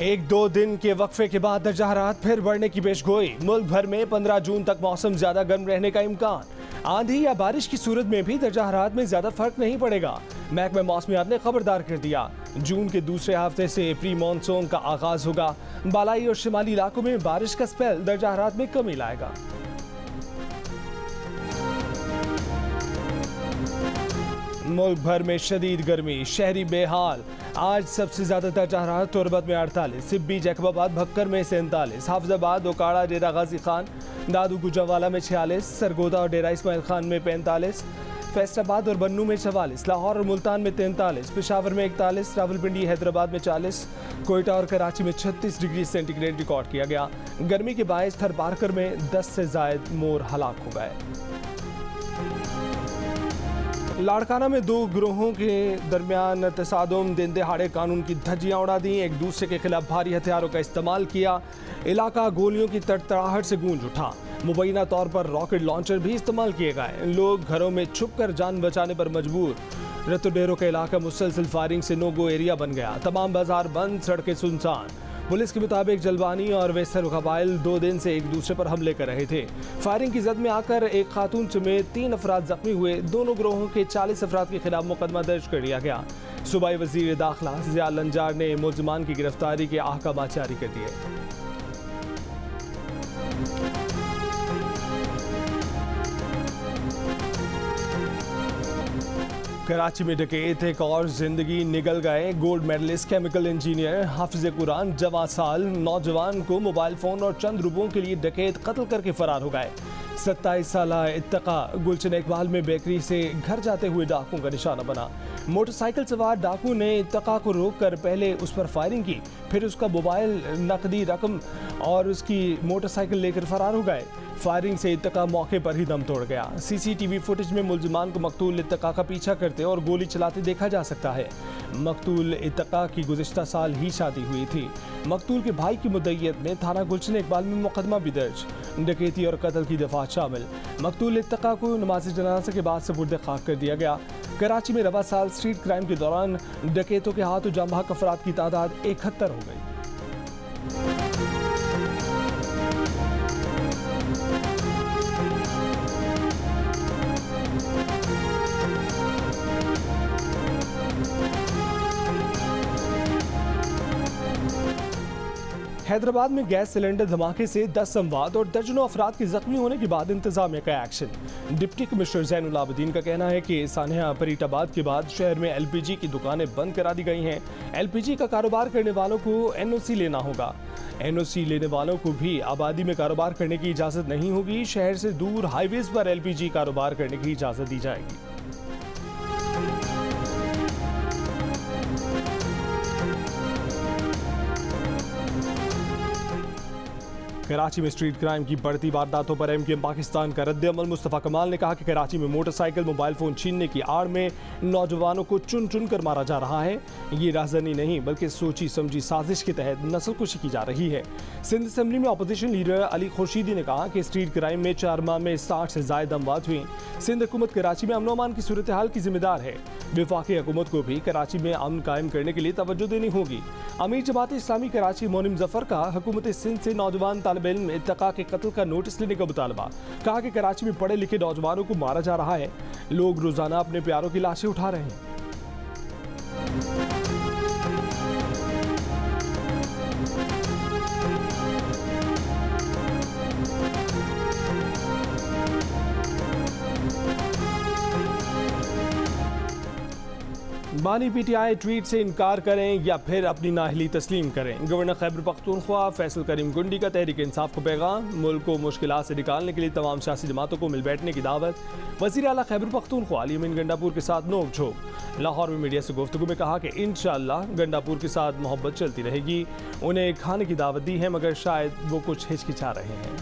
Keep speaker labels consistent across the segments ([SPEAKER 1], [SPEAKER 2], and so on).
[SPEAKER 1] एक दो दिन के वक्फे के बाद दर्जा हरारत फिर बढ़ने की पेशगोई। मुल्क भर में 15 जून तक मौसम ज्यादा गर्म रहने का इम्कान। आंधी या बारिश की सूरत में भी दर्जा हरारत में ज्यादा फर्क नहीं पड़ेगा। महकमा मौसमियात ने खबरदार कर दिया, जून के दूसरे हफ्ते से प्री मानसून का आगाज होगा। बालाई और शिमाली इलाकों में बारिश का स्पेल दर्जा हरारत में कमी लाएगा। मुल्क भर में शदीद गर्मी, शहरी बेहाल। आज सबसे ज्यादा दर्जा हरारत तुरबत में 48, सिब्बी, जैकबाबाद, भक्कर में 47, हाफिजाबाद, ओकाड़ा, डेरा गाजी खान, दादू गुजरावाला में 46, सरगोदा और डेरा इस्माइल खान में 45, फैसलाबाद और बन्नू में 44, लाहौर और मुल्तान में 43, पेशावर में 41, रावलपिंडी, हैदराबाद में 40, कोयटा और कराची में 36 डिग्री सेंटीग्रेड रिकॉर्ड किया गया। गर्मी के बायस थरपारकर में 10 से जायद मोर हलाक हो गए। लाड़काना में दो गिरोहों के दरमियान तसादुम, दिन दहाड़े कानून की धज्जियां उड़ा दी, एक दूसरे के खिलाफ भारी हथियारों का इस्तेमाल किया। इलाका गोलियों की तड़तड़ाहट से गूंज उठा। मुबैना तौर पर रॉकेट लॉन्चर भी इस्तेमाल किए गए। लोग घरों में छुप कर जान बचाने पर मजबूर। रतुडेरो का इलाका मुसलसल फायरिंग से नो गो एरिया बन गया। तमाम बाजार बंद, सड़कें सुनसान। पुलिस के मुताबिक जलवानी और वेसर कबाइल 2 दिन से एक दूसरे पर हमले कर रहे थे। फायरिंग की जद में आकर एक खातून समेत 3 अफराद जख्मी हुए। दोनों गिरोहों के 40 अफराद के खिलाफ मुकदमा दर्ज कर लिया गया। सूबाई वजीर दाखिला ज़िया लंजार ने मुल्ज़िमान की गिरफ्तारी के अहकाम जारी कर दिए। कराची में डकैत एक और जिंदगी निगल गए। गोल्ड मेडलिस्ट केमिकल इंजीनियर हाफिज कुरान जवां साल नौजवान को मोबाइल फोन और चंद रुपयों के लिए डकैत कत्ल करके फरार हो गए। 27 साल इत्तका गुलशन इकबाल में बेकरी से घर जाते हुए डाकुओं का निशाना बना। मोटरसाइकिल सवार डाकू ने इत्तका को रोककर पहले उस पर फायरिंग की, फिर उसका मोबाइल, नकदी रकम और उसकी मोटरसाइकिल लेकर फरार हो गए। फायरिंग से इत्तका मौके पर ही दम तोड़ गया। सीसीटीवी फुटेज में मुल्ज़िमान को मकतूल इत्तका का पीछा करते और गोली चलाते देखा जा सकता है। मकतूल इत्तका की गुज़िश्ता साल ही शादी हुई थी। मकतूल के भाई की मुद्दईयत में थाना गुलशन इकबाल में मुकदमा भी दर्ज। डकैती और कत्ल की दफात शामिल। मकतूल इत्तका को नमाज जनाजा के बाद सुपुर्द खाक कर दिया गया। कराची में रवा साल स्ट्रीट क्राइम के दौरान डकैतों के हाथों जाम बहक अफराद की तादाद 71 हो गई। हैदराबाद में गैस सिलेंडर धमाके से 10 अमवात और दर्जनों अफराद के जख्मी होने के बाद इंतजामिया का action. Deputy commissioner Zainul Abedin का कहना है कि सानिया फरीदाबाद के बाद शहर में LPG की दुकानें बंद करा दी गई हैं। LPG का कारोबार करने वालों को NOC लेना होगा। NOC लेने वालों को भी आबादी में कारोबार करने की इजाज़त नहीं होगी। शहर से दूर हाईवेज पर LPG कारोबार करने की इजाज़त दी जाएगी। कराची में स्ट्रीट क्राइम की बढ़ती वारदातों पर MKM पाकिस्तान का रद्द-ए-अमल। मुस्तफ़ा कमाल ने कहा कि कराची में मोटरसाइकिल, मोबाइल फ़ोन छीनने की आड़ में नौजवानों को चुन चुन कर मारा जा रहा है। ये राहज़नी नहीं बल्कि सोची समझी साजिश के तहत नस्लकुशी की जा रही है। सिंध असम्बली में अपोजिशन लीडर अली खुर्शीदी ने कहा कि स्ट्रीट क्राइम में 4 माह में 60 से ज़ायद अमवात हुई। सिंध हुकूमत कराची में अमन अमान की सूरत हाल की जिम्मेदार है। वफाकी हुकूमत को भी कराची में अमन कायम करने के लिए तवज्जो देनी होगी। अमीर जमात इस्लामी कराची मोनिम जफर का हुकूमत सिंध से नौजवान तालिब इल्म इत्तका के कत्ल का नोटिस लेने का मुतालबा। कहा कि कराची में पढ़े लिखे नौजवानों को मारा जा रहा है। लोग रोजाना अपने प्यारों की लाशें उठा रहे हैं। बानी PTI ट्वीट से इनकार करें या फिर अपनी नाअहली तस्लीम करें। गवर्नर खैबर पख्तूनख्वा फैसल करीम गुंडी का तहरीक इंसाफ को पैगाम। मुल्क को मुश्किलात से निकालने के लिए तमाम सियासी जमातों को मिल बैठने की दावत। वज़ीर आला खैबर पख्तूनख्वा अली अमीन गंडापुर के साथ नोक झोंक। लाहौर में मीडिया से गुफ्तगू में कहा कि इंशाअल्लाह गंडापुर के साथ मोहब्बत चलती रहेगी। उन्हें खाने की दावत दी है मगर शायद वो कुछ हिचकिचा रहे हैं।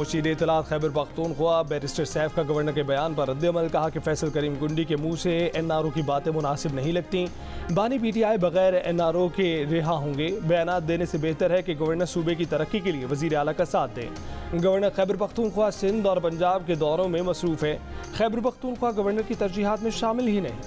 [SPEAKER 1] मुशीर इत्तलात खैबर पख्तूनख्वा बैरिस्टर सैफ का गवर्नर के बयान पर रद्द-ए-अमल। कहा कि फैसल करीम गुंडी के मुंह से NRO की बातें मुनासिब नहीं लगती। बानी PTI बगैर NRO के रिहा होंगे। बयानात देने से बेहतर है कि गवर्नर सूबे की तरक्की के लिए वजीर आला का साथ दें। गवर्नर खैबर पख्तूनख्वा सिंध और पंजाब के दौरों में मसरूफ है। खैबर पख्तूनख्वा गवर्नर की तरजीहात में शामिल ही नहीं।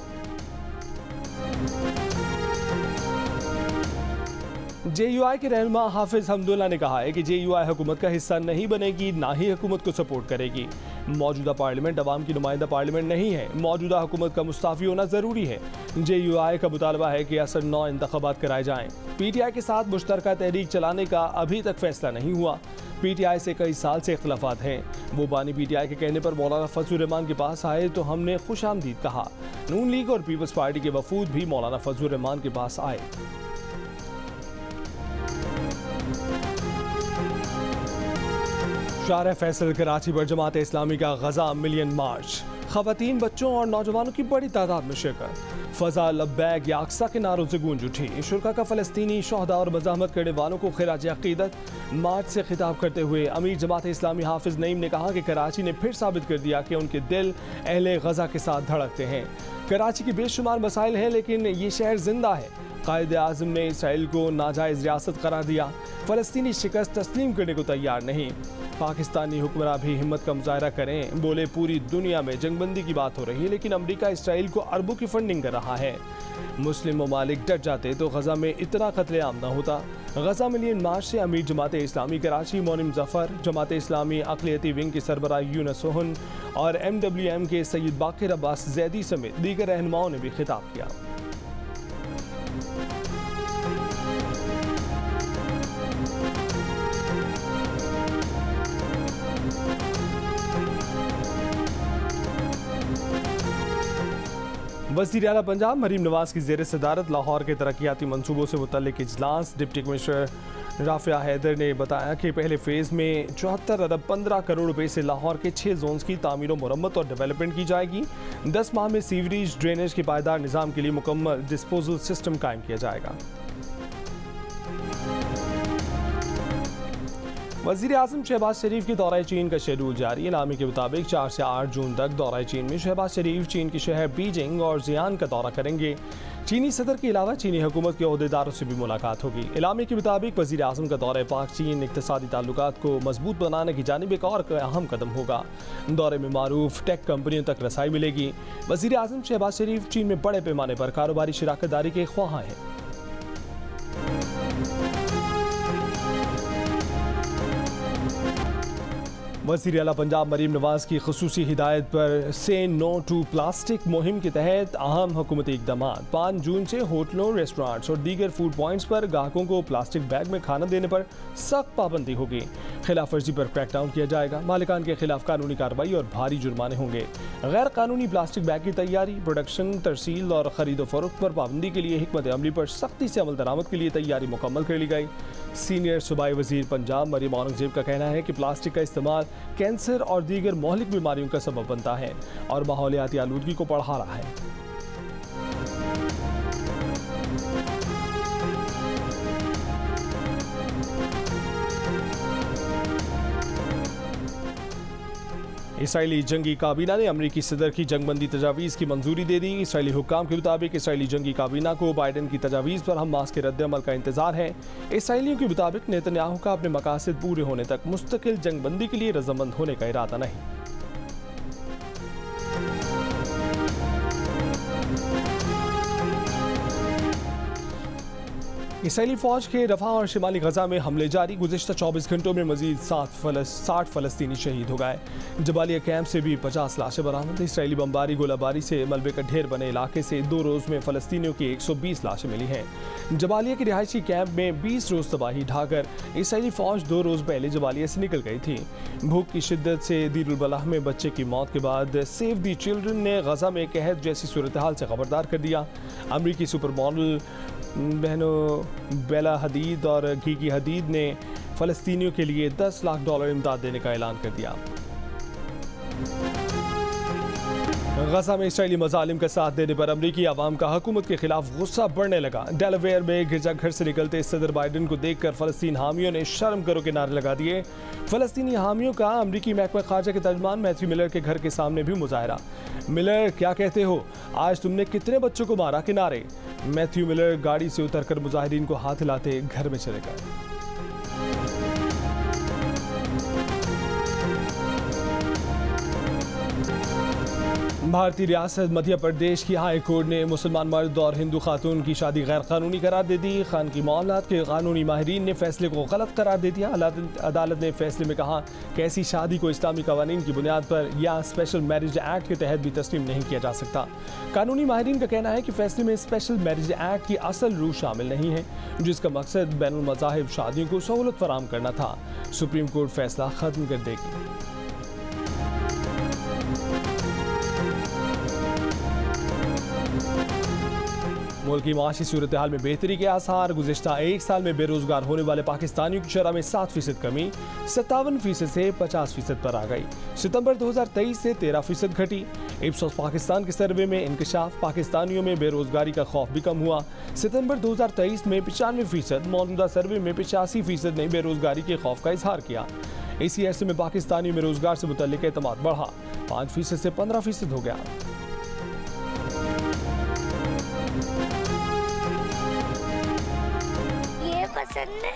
[SPEAKER 1] JUI के रहनुमा हाफिज हमदुल्ला ने कहा है कि JUI हुकूमत का हिस्सा नहीं बनेगी, ना ही हुकूमत को सपोर्ट करेगी। मौजूदा पार्लियामेंट अवाम की नुमाइंदा पार्लियामेंट नहीं है। मौजूदा हुकूमत का मुस्ताफ़ी होना ज़रूरी है। JUI का मुतालबा है कि असर 9 इंतखाबात कराए जाएँ। PTI के साथ मुश्तरका तहरीक चलाने का अभी तक फैसला नहीं हुआ। PTI से कई साल से इख्तलाफात हैं। वो बानी PTI के कहने पर मौलाना फजलुर रहमान के पास आए तो हमने खुशामदीद कहा। नून लीग और पीपल्स पार्टी के वफूद भी मौलाना फजलुर रहमान के पास आए। शाहर फैसल कराची पर जमात इस्लामी का गजा मिलियन मार्च। खवातीन, बच्चों और नौजवानों की बड़ी तादाद में शिरकत। फजा लब्बैक या अक्सा के नारों से गूंज उठी। शुरका का फलस्तीनी शोहदा और मज़ाहमत करने वालों को खिराज अक़ीदत। मार्च से खिताब करते हुए अमीर जमात इस्लामी हाफिज नईम ने कहा कि कराची ने फिर साबित कर दिया कि उनके दिल अहले गजा के साथ धड़कते हैं। कराची की बेशुमार मसाइल हैं, लेकिन ये शहर जिंदा है। कायद आज़म ने इसराइल को नाजायज़ रियासत करार दिया। फ़लस्तीनी शिकस्त तस्लीम करने को तैयार नहीं। पाकिस्तानी हुक्मरान भी हिम्मत का मुजाहरा करें। बोले पूरी दुनिया में जंगबंदी की बात हो रही है, लेकिन अमेरिका इसराइल को अरबों की फंडिंग कर रहा है। मुस्लिम ममालिक डट जाते तो गजा में इतना कत्लेआम न होता। गजा मिलियन मार्च से अमीर जमात इस्लामी कराची मोनिम जफर, जमात इस्लामी अक़लियती विंग के सरबराह यूनुस सोहन और MWM के सैयद बाकिर अब्बास जैदी समेत दीगर रहनुमाओं ने भी खिताब किया। वज़ीर आला पंजाब मरीम नवाज की ज़ेर सदारत लाहौर के तरक्याती मनसूबों से मुतल्लिक इजलास। डिप्टी कमिश्नर राफिया हैदर ने बताया कि पहले फ़ेज़ में 74 अरब 15 करोड़ रुपए से लाहौर के 6 जोन्स की तामीर व मुरम्मत और डेवलपमेंट की जाएगी। 10 माह में सीवरेज ड्रेनेज के पायदार निज़ाम के लिए मुकम्मल डिस्पोजल सिस्टम कायम किया जाएगा। वज़ीर आज़म शहबाज शरीफ के दौरा चीन का शेड्यूल जारी। इलामी के मुताबिक 4 से 8 जून तक दौरा चीन में शहबाज शरीफ चीन के शहर बीजिंग और जियान का दौरा करेंगे। चीनी सदर के अलावा चीनी हुकूमत के ओहदेदारों से भी मुलाकात होगी। इलामी के मुताबिक वज़ीर आज़म का दौरा पाक चीन इक़्तिसादी ताल्लुकात को मजबूत बनाने की जानिब एक और अहम कदम होगा। दौरे में मारूफ टेक कंपनियों तक रसाई मिलेगी। वज़ीर आज़म शहबाज शरीफ चीन में बड़े पैमाने पर कारोबारी शिराकत दारी के ख्वाहां हैं। वज़ीर आला पंजाब मरीम नवाज की खुसूसी हिदायत पर से नो टू प्लास्टिक मुहिम के तहत अहम हुकूमती इक़दाम। 5 जून से होटलों, रेस्टोरेंट्स और दीगर फूड पॉइंट्स पर ग्राहकों को प्लास्टिक बैग में खाना देने पर सख्त पाबंदी होगी। खिलाफ वर्जी पर क्रैकडाउन किया जाएगा। मालिकान के खिलाफ कानूनी कार्रवाई और भारी जुर्माने होंगे। गैर कानूनी प्लास्टिक बैग की तैयारी, प्रोडक्शन, तरसील और खरीदो फरोख्त पर पाबंदी के लिए हिकमत अमली पर सख्ती से अमल दरामद के लिए तैयारी मुकम्मल कर ली गई। सीनियर सूबाई वज़ीर पंजाब मरीम औरंगजेब का कहना है कि प्लास्टिक का इस्तेमाल कैंसर और दीगर मोहलिक बीमारियों का सबब बनता है और माहौलियाती आलूदगी को बढ़ा रहा है। इसराइली जंगी काबीना ने अमरीकी सदर की जंगबंदी तजावीज़ की मंजूरी दे दी। इसराइली हुक्काम के मुताबिक इसराइली जंगी काबीना को बाइडन की तजावीज़ पर हमास के रद्द-ए-अमल का इंतजार है। इसराइलियों के मुताबिक नेतन्याहू का अपने मकासद पूरे होने तक मुस्तकिल जंगबंदी के लिए रजामंद होने का इरादा नहीं। इसराइली फ़ौज के रफ़ा और शिमाली गजा में हमले जारी। गुज़िश्ता 24 घंटों में मजीद 60 फ़लस्तीनी शहीद हो गए। जबालिया कैंप से भी 50 लाशें बरामद। इसराइली बमबारी गोलाबारी से मलबे का ढेर बने इलाके से 2 रोज़ में फ़लस्तीनियों की 120 लाशें मिली हैं। जबालिया के रिहायशी कैंप में 20 रोज़ तबाही ढाकर इसराइली फ़ौज 2 रोज़ पहले जबालिया से निकल गई थी। भूख की शिद्दत से दीरुल बलाह में बच्चे की मौत के बाद सेव दी चिल्ड्रन ने गजा में कहत जैसी सूरत हाल से खबरदार कर दिया। अमरीकी सुपर मॉडल बहनों बेला हदीद और गीगी हदीद ने फ़लस्तीनियों के लिए $10 लाख इमदाद देने का ऐलान कर दिया। गजा में इसराइली मजालिम का साथ देने पर अमरीकी आवाम का हुकूमत के खिलाफ गुस्सा बढ़ने लगा। डेलावेयर में गिरजाघर से निकलते सदर बाइडन को देखकर फलस्तीन हामियों ने शर्म करो के नारे लगा दिए। फलस्तीनी हामियों का अमरीकी महकमा खारजा के तर्जमान मैथ्यू मिलर के घर के सामने भी मुजाहरा। मिलर क्या कहते हो, आज तुमने कितने बच्चों को मारा के नारे। मैथ्यू मिलर गाड़ी से उतरकर मुजाहिरीन को हाथ हिलाते घर में चले गए। भारतीय रियासत मध्य प्रदेश की हाई कोर्ट ने मुसलमान मर्द और हिंदू खातून की शादी गैर कानूनी करार दे दी। खानगी मामलात के कानूनी माहिरीन ने फैसले को गलत करार दे दिया। अदालत ने फैसले में कहा कि ऐसी शादी को इस्लामी कवानीन की बुनियाद पर या स्पेशल मैरिज एक्ट के तहत भी तस्लीम नहीं किया जा सकता। कानूनी माहिरीन का कहना है कि फैसले में स्पेशल मैरिज एक्ट की असल रूह शामिल नहीं है, जिसका मकसद बैनुल मज़ाहिब शादियों को सहूलत फराहम करना था। सुप्रीम कोर्ट फैसला खत्म कर देगी। मुल्क की माशी सूरत हाल में बेहतरी के आसार। गुज़िश्ता एक साल में बेरोजगार होने वाले पाकिस्तानियों की शरह में 7% कमी 57% से 50% पर आ गई। सितंबर 2023 से 13% घटी। इप्सोस पाकिस्तान के सर्वे में इंकशाफ, पाकिस्तानियों में बेरोजगारी का खौफ भी कम हुआ। सितंबर 2023 में 95%, मौजूदा सर्वे में 85% ने बेरोजगारी के खौफ का इजहार किया। इसी अरसे में पाकिस्तानियों में रोजगार से मुतल्लिक एतमाद बढ़ा, 5% से 15% हो गया।
[SPEAKER 2] पसंद है,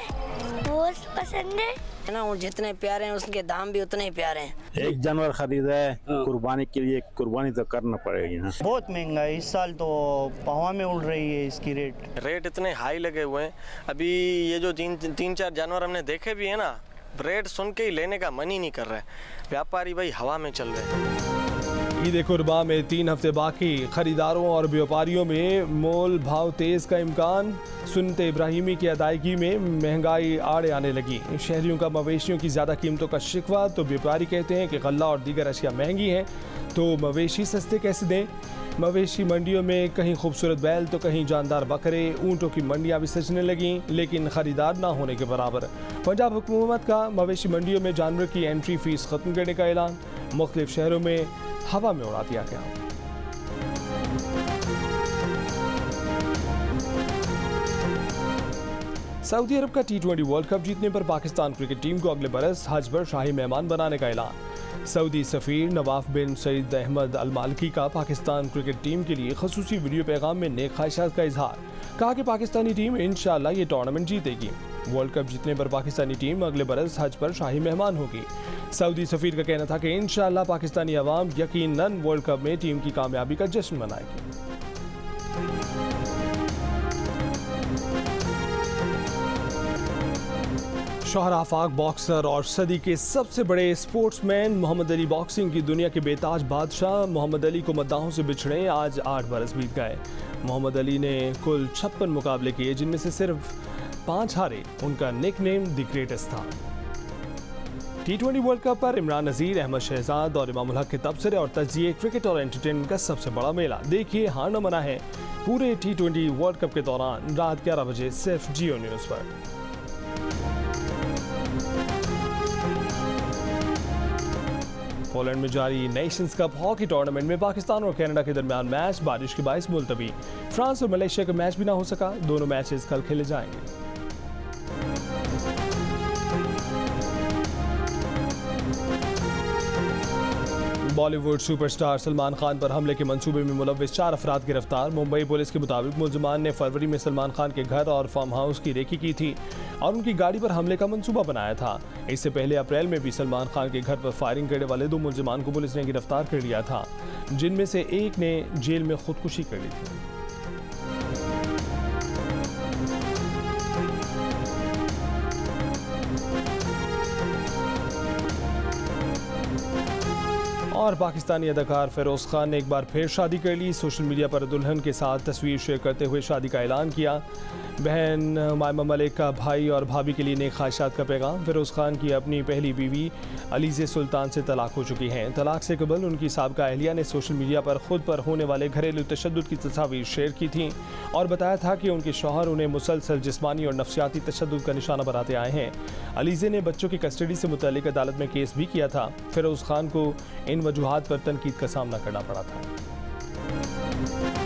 [SPEAKER 2] वो पसंद है ना, वो जितने प्यारे हैं उसके दाम भी उतने ही प्यारे हैं।
[SPEAKER 3] एक जानवर खरीदा है कुर्बानी के लिए, कुर्बानी तो करना पड़ेगी ना।
[SPEAKER 4] बहुत महंगा है इस साल, तो हवा में उड़ रही है इसकी रेट
[SPEAKER 5] इतने हाई लगे हुए हैं। अभी ये जो तीन चार जानवर हमने देखे भी है ना, रेट सुन के ही लेने का मन ही नहीं कर रहा है। व्यापारी भाई हवा में चल रहे हैं।
[SPEAKER 1] ईद कुर्बान में 3 हफ्ते बाकी, खरीदारों और व्यापारियों में मोल भाव तेज का इम्कान। सुन्नत इब्राहिमी की अदायगी में महंगाई आड़े आने लगी। शहरियों का मवेशियों की ज़्यादा कीमतों का शिकवा, तो व्यापारी कहते हैं कि गल्ला और दीगर अशिया महंगी हैं, तो मवेशी सस्ते कैसे दें। मवेशी मंडियों में कहीं खूबसूरत बैल तो कहीं जानदार बकरे, ऊँटों की मंडियाँ भी सजने लगीं, लेकिन ख़रीदार ना होने के बराबर। पंजाब हुकूमत का मवेशी मंडियों में जानवर की एंट्री फीस ख़त्म करने का ऐलान। मुख्तलिफ शहरों में हवा में उड़ा दिया गया। सऊदी अरब का T20 वर्ल्ड कप जीतने पर पाकिस्तान क्रिकेट टीम को अगले बरस हज पर शाही मेहमान बनाने का ऐलान। सऊदी सफीर नवाफ बिन सईद अहमद अल मालिकी का पाकिस्तान क्रिकेट टीम के लिए खसूसी वीडियो पैगाम में नेक ख्वाहिशात का इजहार। कहा कि पाकिस्तानी टीम इंशाअल्लाह ये टूर्नामेंट जीतेगी। वर्ल्ड कप जीतने पर पाकिस्तानी टीम अगले बरस हज पर शाही मेहमान होगी। सऊदी सफीर का कहना था कि इंशाअल्लाह पाकिस्तानी अवाम यकीनन वर्ल्ड कप में टीम की कामयाबी का जश्न मनाएगी। शोहर आफाक बॉक्सर और सदी के सबसे बड़े स्पोर्ट्समैन मोहम्मद अली बॉक्सिंग की दुनिया के बेताज बादशाह मोहम्मद अली को मद्दाहों से बिछड़े आज 8 बरस बीत गए। मोहम्मद अली ने कुल 56 मुकाबले किए, जिनमें से सिर्फ 5 हारे। उनका निकनेम द ग्रेटेस्ट था। T20 वर्ल्ड कप पर इमरान नज़ीर, अहमद शहजाद और इमामुल हक के तबसरे और तजिए क्रिकेट और एंटरटेनमेंट का सबसे बड़ा मेला। देखिए हार न मना है पूरे T20 वर्ल्ड कप के दौरान रात 11 बजे सिर्फ जियो न्यूज़ पर। पोलैंड में जारी नेशंस कप हॉकी टूर्नामेंट में पाकिस्तान और कनाडा के दरमियान मैच बारिश के बायस मुलतवी। फ्रांस और मलेशिया का मैच भी ना हो सका। दोनों मैचेस कल खेले जाएंगे। बॉलीवुड सुपरस्टार सलमान खान पर हमले के मंसूबे में मुलव्विस 4 अफराद गिरफ्तार। मुंबई पुलिस के मुताबिक मुलजमान ने फरवरी में सलमान खान के घर और फार्म हाउस की रेकी की थी और उनकी गाड़ी पर हमले का मंसूबा बनाया था। इससे पहले अप्रैल में भी सलमान खान के घर पर फायरिंग करने वाले 2 मुलजमान को पुलिस ने गिरफ्तार कर लिया था, जिनमें से एक ने जेल में खुदकुशी कर ली थी। और पाकिस्तानी अदाकार फिरोज खान ने एक बार फिर शादी कर ली। सोशल मीडिया पर दुल्हन के साथ तस्वीर शेयर करते हुए शादी का ऐलान किया। बहन मायमा मलिक का भाई और भाभी के लिए नेक ख्वाहिशात का पैगाम। फिरोज खान की अपनी पहली बीवी अलीज़े सुल्तान से तलाक हो चुकी हैं। तलाक से कबल उनकी साबका अहलिया ने सोशल मीडिया पर खुद पर होने वाले घरेलू तशद्दुद की तस्वीर शेयर की थी और बताया था कि उनके शौहर उन्हें मुसलसल जिस्मानी और नफ्सियाती तशद्दुद का निशाना बनाते आए हैं। अलीज़े ने बच्चों की कस्टडी से मुतल्लिक अदालत में केस भी किया था। फिरोज खान को इन वजूहात पर तनकीद का सामना करना पड़ा था। है।